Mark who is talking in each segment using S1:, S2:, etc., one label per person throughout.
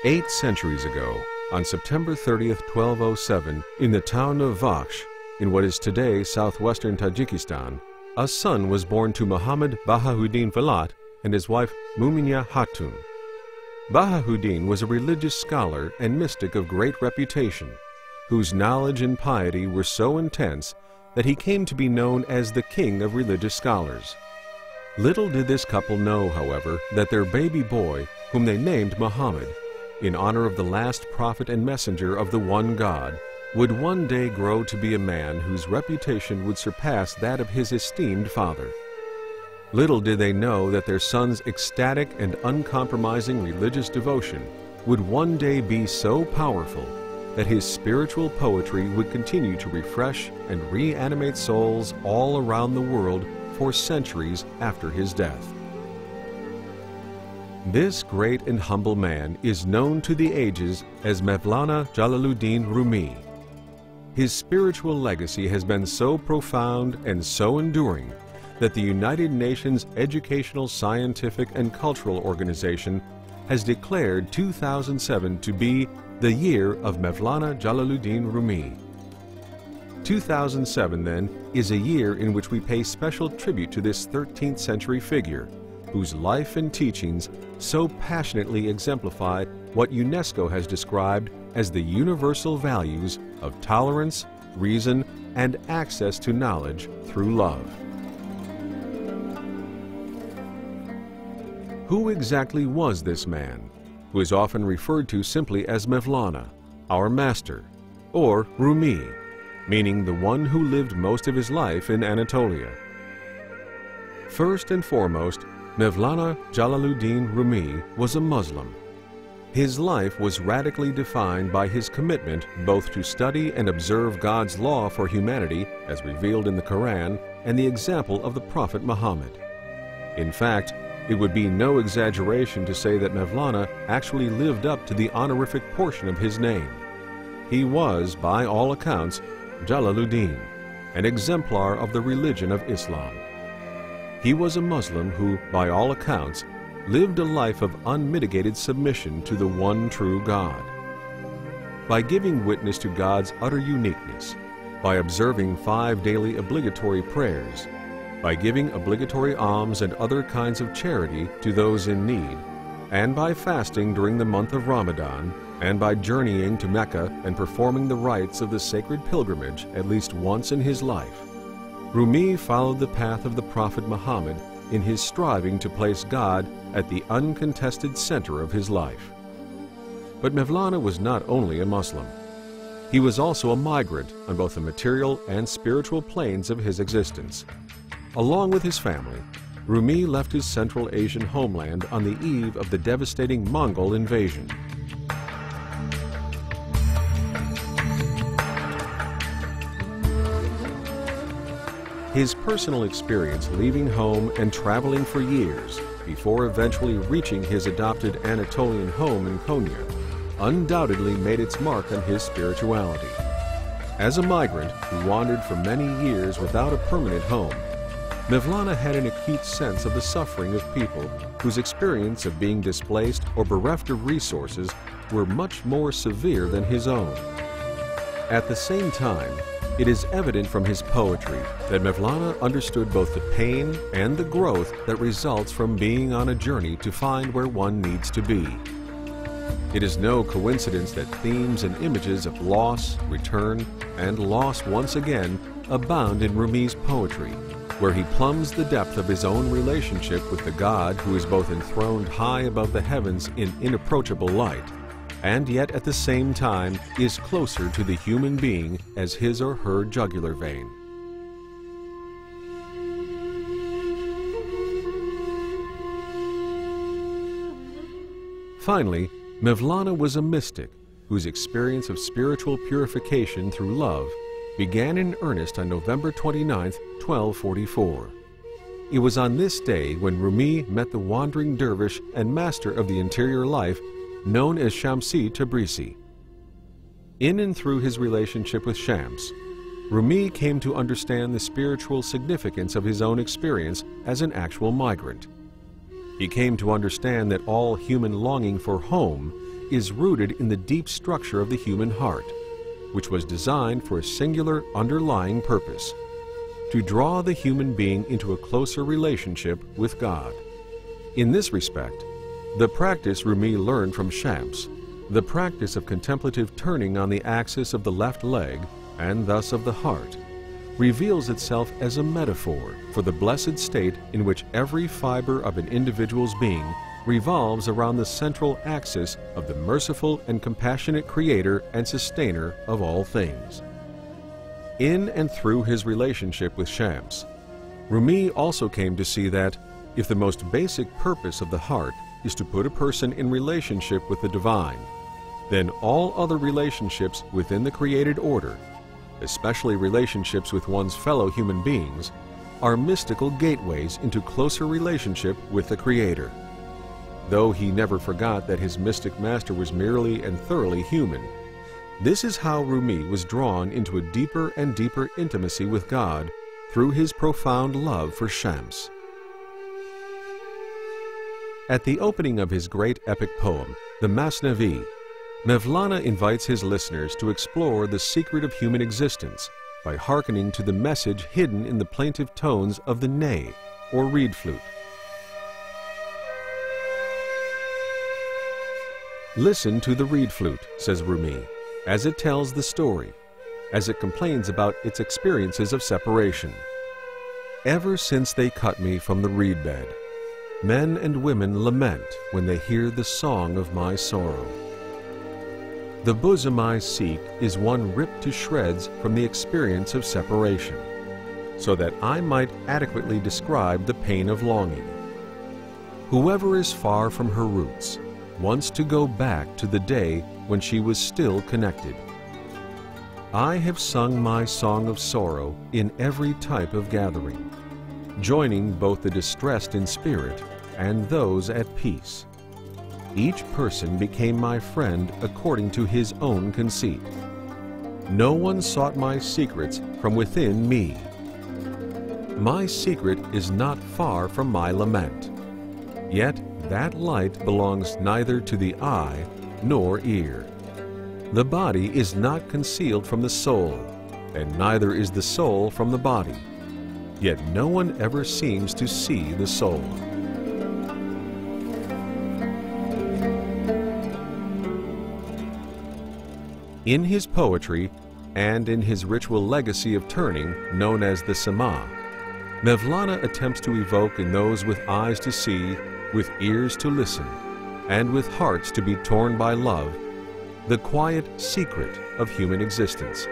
S1: 8 centuries ago, on September 30th, 1207, in the town of Vakhsh, in what is today southwestern Tajikistan, a son was born to Muhammad Bahahuddin Falat and his wife Muminya Hatun. Bahahuddin was a religious scholar and mystic of great reputation, whose knowledge and piety were so intense that he came to be known as the king of religious scholars. Little did this couple know, however, that their baby boy, whom they named Muhammad, in honor of the last prophet and messenger of the one God, would one day grow to be a man whose reputation would surpass that of his esteemed father. Little did they know that their son's ecstatic and uncompromising religious devotion would one day be so powerful that his spiritual poetry would continue to refresh and reanimate souls all around the world for centuries after his death. This great and humble man is known to the ages as Mevlana Jalaluddin Rumi. His spiritual legacy has been so profound and so enduring that the United Nations Educational, Scientific, and Cultural Organization has declared 2007 to be the year of Mevlana Jalaluddin Rumi. 2007, then, is a year in which we pay special tribute to this 13th century figure, whose life and teachings so passionately exemplify what UNESCO has described as the universal values of tolerance, reason, and access to knowledge through love. Who exactly was this man, who is often referred to simply as Mevlana, our master, or Rumi, meaning the one who lived most of his life in Anatolia? First and foremost, Mevlana Jalaluddin Rumi was a Muslim. His life was radically defined by his commitment both to study and observe God's law for humanity as revealed in the Quran and the example of the Prophet Muhammad. In fact, it would be no exaggeration to say that Mevlana actually lived up to the honorific portion of his name. He was, by all accounts, Jalaluddin, an exemplar of the religion of Islam. He was a Muslim who, by all accounts, lived a life of unmitigated submission to the one true God. By giving witness to God's utter uniqueness, by observing 5 daily obligatory prayers, by giving obligatory alms and other kinds of charity to those in need, and by fasting during the month of Ramadan, and by journeying to Mecca and performing the rites of the sacred pilgrimage at least once in his life, Rumi followed the path of the Prophet Muhammad in his striving to place God at the uncontested center of his life. But Mevlana was not only a Muslim. He was also a migrant on both the material and spiritual planes of his existence. Along with his family, Rumi left his Central Asian homeland on the eve of the devastating Mongol invasion. His personal experience leaving home and traveling for years before eventually reaching his adopted Anatolian home in Konya undoubtedly made its mark on his spirituality. As a migrant who wandered for many years without a permanent home, Mevlana had an acute sense of the suffering of people whose experience of being displaced or bereft of resources were much more severe than his own. At the same time, it is evident from his poetry that Mevlana understood both the pain and the growth that results from being on a journey to find where one needs to be. It is no coincidence that themes and images of loss, return, and loss once again abound in Rumi's poetry, where he plumbs the depth of his own relationship with the God who is both enthroned high above the heavens in inapproachable light, and yet at the same time is closer to the human being as his or her jugular vein. Finally, Mevlana was a mystic whose experience of spiritual purification through love began in earnest on November 29, 1244. It was on this day when Rumi met the wandering dervish and master of the interior life known as Shamsi Tabrizi. In and through his relationship with Shams, Rumi came to understand the spiritual significance of his own experience as an actual migrant. He came to understand that all human longing for home is rooted in the deep structure of the human heart, which was designed for a singular underlying purpose: to draw the human being into a closer relationship with God. In this respect, the practice Rumi learned from Shams, the practice of contemplative turning on the axis of the left leg, and thus of the heart, reveals itself as a metaphor for the blessed state in which every fiber of an individual's being revolves around the central axis of the merciful and compassionate Creator and Sustainer of all things. In and through his relationship with Shams, Rumi also came to see that if the most basic purpose of the heart is to put a person in relationship with the divine, then all other relationships within the created order, especially relationships with one's fellow human beings, are mystical gateways into closer relationship with the Creator. Though he never forgot that his mystic master was merely and thoroughly human, this is how Rumi was drawn into a deeper and deeper intimacy with God through his profound love for Shams. At the opening of his great epic poem, the Masnavi, Mevlana invites his listeners to explore the secret of human existence by hearkening to the message hidden in the plaintive tones of the ney, or reed flute. Listen to the reed flute, says Rumi, as it tells the story, as it complains about its experiences of separation. Ever since they cut me from the reed bed, men and women lament when they hear the song of my sorrow. The bosom I seek is one ripped to shreds from the experience of separation, so that I might adequately describe the pain of longing. Whoever is far from her roots wants to go back to the day when she was still connected. I have sung my song of sorrow in every type of gathering, joining both the distressed in spirit and those at peace. Each person became my friend according to his own conceit. No one sought my secrets from within me. My secret is not far from my lament, yet that light belongs neither to the eye nor ear. The body is not concealed from the soul, and neither is the soul from the body, yet no one ever seems to see the soul. In his poetry and in his ritual legacy of turning, known as the Sama, Mevlana attempts to evoke in those with eyes to see, with ears to listen, and with hearts to be torn by love, the quiet secret of human existence.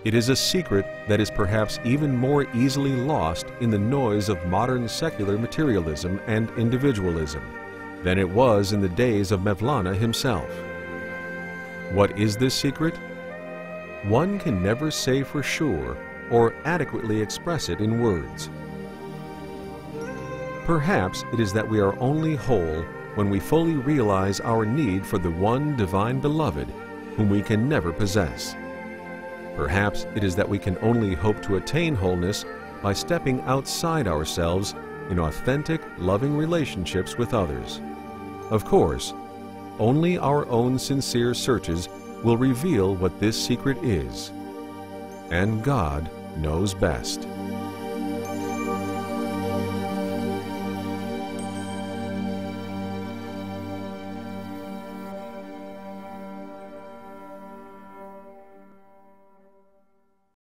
S1: It is a secret that is perhaps even more easily lost in the noise of modern secular materialism and individualism than it was in the days of Mevlana himself. What is this secret? One can never say for sure or adequately express it in words. Perhaps it is that we are only whole when we fully realize our need for the one divine beloved whom we can never possess. Perhaps it is that we can only hope to attain wholeness by stepping outside ourselves in authentic, loving relationships with others. Of course, only our own sincere searches will reveal what this secret is, and God knows best.